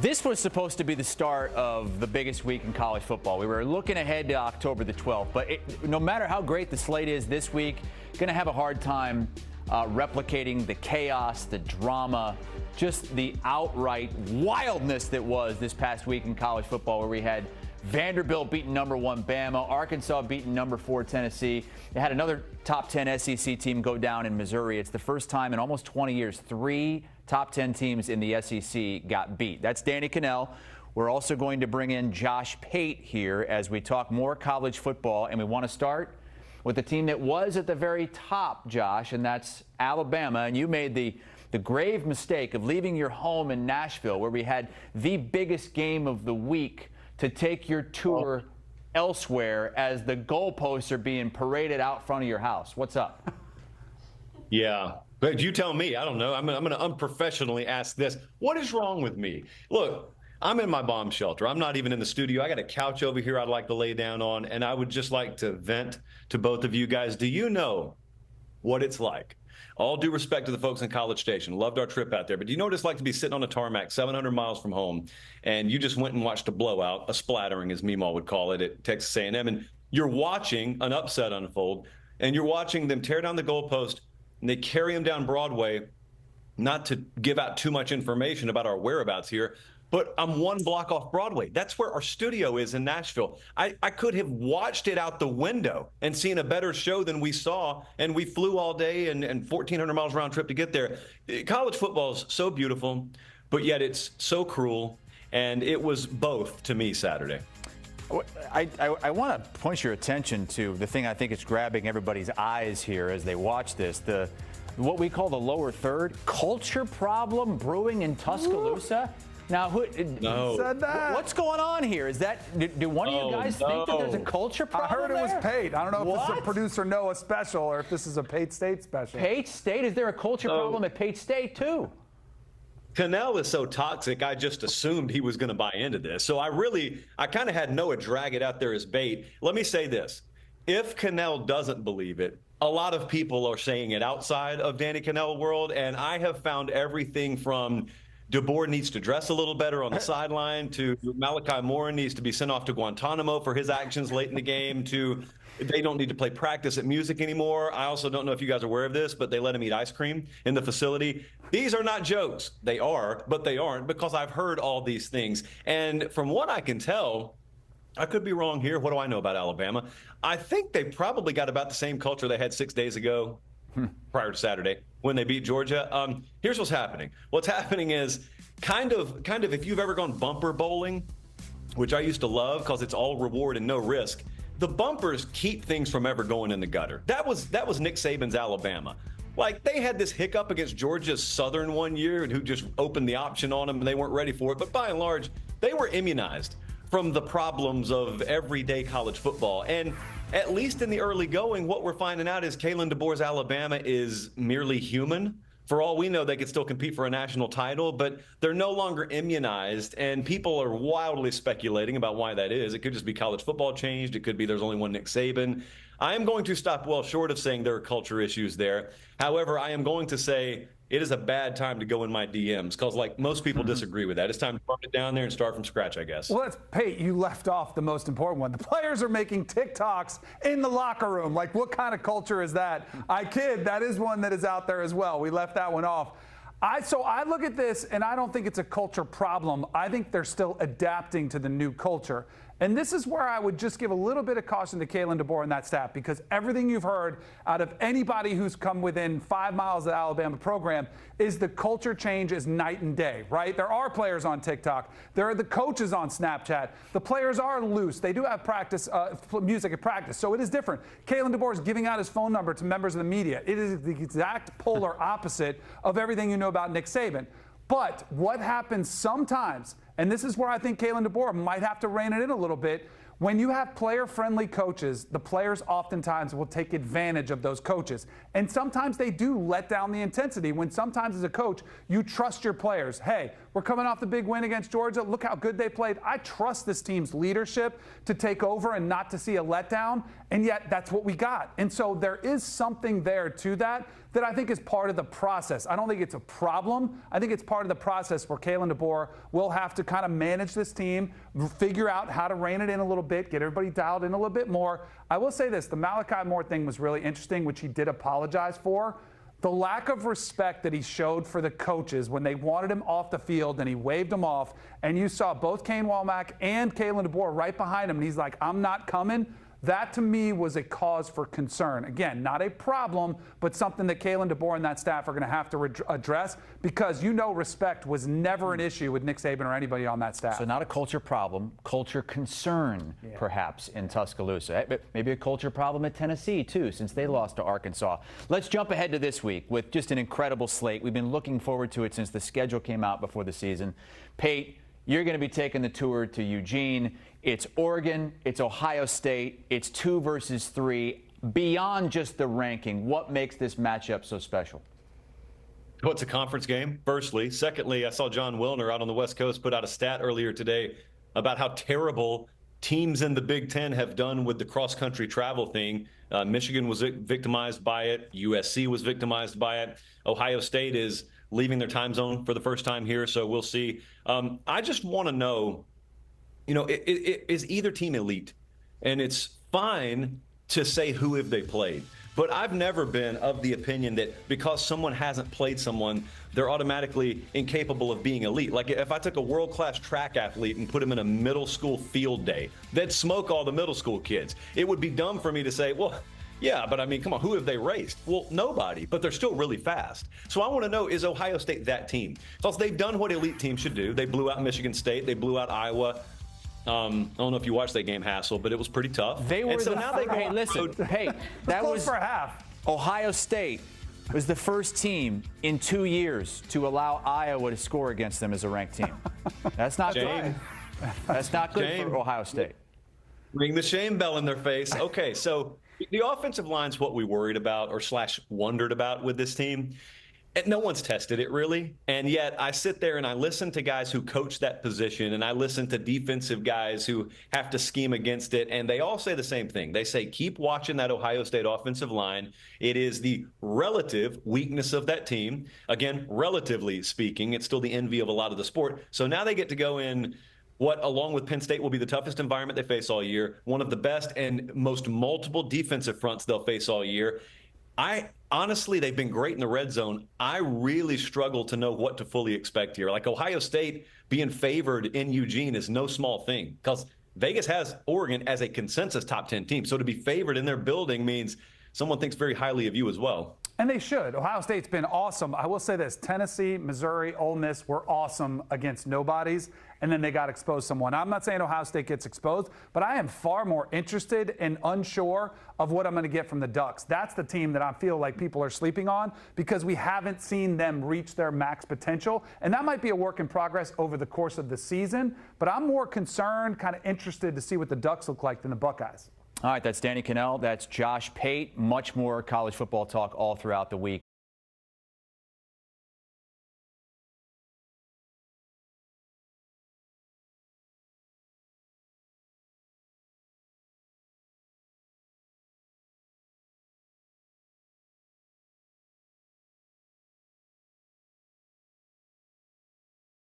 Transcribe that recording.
This was supposed to be the start of the biggest week in college football. We were looking ahead to October the 12th, but no matter how great the slate is this week, going to have a hard time replicating the chaos, the drama, just the outright wildness that was this past week in college football, where we had Vanderbilt beating number 1 Bama, Arkansas beating number 4 Tennessee. They had another top 10 SEC team go down in Missouri. It's the first time in almost 20 years 3 top 10 teams in the SEC got beat. That's Danny Kanell. We're also going to bring in Josh Pate here as we talk more college football, and we want to start with the team that was at the very top, Josh, and that's Alabama. And you made the grave mistake of leaving your home in Nashville, where we had the biggest game of the week, to take your tour elsewhere as the goalposts are being paraded out front of your house. What's up? Yeah, but you tell me. I don't know. I'm going to unprofessionally ask this. What is wrong with me? Look, I'm in my bomb shelter. I'm not even in the studio. I got a couch over here I'd like to lay down on, and I would just like to vent to both of you guys. Do you know what it's like? All due respect to the folks in College Station. Loved our trip out there. But do you know what it's like to be sitting on a tarmac 700 miles from home, and you just went and watched a blowout, a splattering, as Meemaw would call it, at Texas A&M, and you're watching an upset unfold, and you're watching them tear down the goalpost, and they carry them down Broadway, not to give out too much information about our whereabouts here, but I'm 1 block off Broadway. That's where our studio is in Nashville. I could have watched it out the window and seen a better show than we saw, and we flew all day and 1,400 miles round trip to get there. College football is so beautiful, but yet it's so cruel, and it was both to me Saturday. I want to point your attention to the thing I think is grabbing everybody's eyes here as they watch this, what we call the lower third, culture problem brewing in Tuscaloosa. Now, who said that? What's going on here? Is that, do one of you guys think that there's a culture problem? I heard it was there? Pate. I don't know if this is a producer Noah special or if this is a Pate State special. Pate State? Is there a culture problem at Pate State, too? Kanell is so toxic, I just assumed he was going to buy into this. So I kind of had Noah drag it out there as bait. Let me say this. If Kanell doesn't believe it, a lot of people are saying it outside of Danny Kanell world, and I have found everything from DeBoer needs to dress a little better on the sideline, to Malachi Moore needs to be sent off to Guantanamo for his actions late in the game, to they don't need to play practice at music anymore. I also don't know if you guys are aware of this, but they let him eat ice cream in the facility. These are not jokes. They are, but they aren't, because I've heard all these things. And from what I can tell, I could be wrong here. What do I know about Alabama? I think they probably got about the same culture they had 6 days ago, prior to Saturday, when they beat Georgia. Here's what's happening. What's happening is kind of if you've ever gone bumper bowling, which I used to love because it's all reward and no risk, the bumpers keep things from ever going in the gutter. That was Nick Saban's Alabama. Like, they had this hiccup against Georgia Southern one year, and who just opened the option on them, and they weren't ready for it. But by and large, they were immunized from the problems of everyday college football. And at least in the early going, what we're finding out is Kalen DeBoer's Alabama is merely human. For all we know, they could still compete for a national title, but they're no longer immunized, and people are wildly speculating about why that is. It could just be college football changed. It could be there's only one Nick Saban. I am going to stop well short of saying there are culture issues there. However, I am going to say it is a bad time to go in my DMs, because, like, most people disagree with that. It's time to burn it down there and start from scratch, I guess. Well, that's Pate. You left off the most important one. The players are making TikToks in the locker room. Like, what kind of culture is that? I kid. That is one that is out there as well. We left that one off. So I look at this, and I don't think it's a culture problem. I think they're still adapting to the new culture. And this is where I would just give a little bit of caution to Kalen DeBoer and that staff, because everything you've heard out of anybody who's come within 5 miles of the Alabama program is the culture change is night and day, right? There are players on TikTok. There are the coaches on Snapchat. The players are loose. They do have practice, music at practice, so it is different. Kalen DeBoer is giving out his phone number to members of the media. It is the exact polar opposite of everything you know about Nick Saban. But what happens sometimes, and this is where I think Kalen DeBoer might have to rein it in a little bit, when you have player-friendly coaches, the players oftentimes will take advantage of those coaches. And sometimes they do let down the intensity when sometimes as a coach, you trust your players. Hey, we're coming off the big win against Georgia. Look how good they played. I trust this team's leadership to take over and not to see a letdown. And yet that's what we got. And so there is something there to that I think is part of the process. I don't think it's a problem. I think it's part of the process where Kalen DeBoer will have to kind of manage this team, figure out how to rein it in a little bit, get everybody dialed in a little bit more. I will say this, the Malachi Moore thing was really interesting, which he did apologize for. The lack of respect that he showed for the coaches when they wanted him off the field and he waved them off, and you saw both Kane Wommack and Kalen DeBoer right behind him, and he's like, I'm not coming. That, to me, was a cause for concern. Again, not a problem, but something that Kalen DeBoer and that staff are going to have to address, because respect was never an issue with Nick Saban or anybody on that staff. So not a culture problem, culture concern, perhaps, in Tuscaloosa. Maybe a culture problem at Tennessee, too, since they lost to Arkansas. Let's jump ahead to this week with just an incredible slate. We've been looking forward to it since the schedule came out before the season. Pate, you're going to be taking the tour to Eugene. It's Oregon, it's Ohio State, it's 2 versus 3. Beyond just the ranking, what makes this matchup so special? Well, it's a conference game, firstly. Secondly, I saw John Wilner out on the West Coast put out a stat earlier today about how terrible teams in the Big Ten have done with the cross-country travel thing. Michigan was victimized by it. USC was victimized by it. Ohio State is leaving their time zone for the first time here, so we'll see. I just want to know, is either team elite? And it's fine to say who have they played. But I've never been of the opinion that because someone hasn't played someone, they're automatically incapable of being elite. Like if I took a world-class track athlete and put him in a middle school field day, they'd smoke all the middle school kids. It would be dumb for me to say, well, yeah, but I mean, come on, who have they raced? Well, nobody, but they're still really fast. So I want to know, is Ohio State that team? Because they've done what elite teams should do. They blew out Michigan State. They blew out Iowa. I don't know if you watched that game, Hassel, but it was pretty tough. They were hey, listen, hey, that was for half. Ohio State was the first team in 2 years to allow Iowa to score against them as a ranked team. That's not good. That's not good for Ohio State. Ring the shame bell in their face. Okay, so the offensive line's what we worried about or / wondered about with this team. And no one's tested it, really. And yet I sit there and I listen to guys who coach that position, and I listen to defensive guys who have to scheme against it, and they all say the same thing. They say, keep watching that Ohio State offensive line. It is the relative weakness of that team. Again, relatively speaking, it's still the envy of a lot of the sport. So now they get to go in what, along with Penn State, will be the toughest environment they face all year, one of the best and most multiple defensive fronts they'll face all year. Honestly, they've been great in the red zone. I really struggle to know what to fully expect here. Like Ohio State being favored in Eugene is no small thing, because Vegas has Oregon as a consensus top 10 team. So to be favored in their building means someone thinks very highly of you as well. And they should. Ohio State's been awesome. I will say this, Tennessee, Missouri, Ole Miss were awesome against nobodies, and then they got exposed someone. I'm not saying Ohio State gets exposed, but I am far more interested and unsure of what I'm going to get from the Ducks. That's the team that I feel like people are sleeping on, because we haven't seen them reach their max potential. And that might be a work in progress over the course of the season, but I'm more concerned, kind of interested to see what the Ducks look like than the Buckeyes. All right, that's Danny Kanell. That's Josh Pate. Much more college football talk all throughout the week.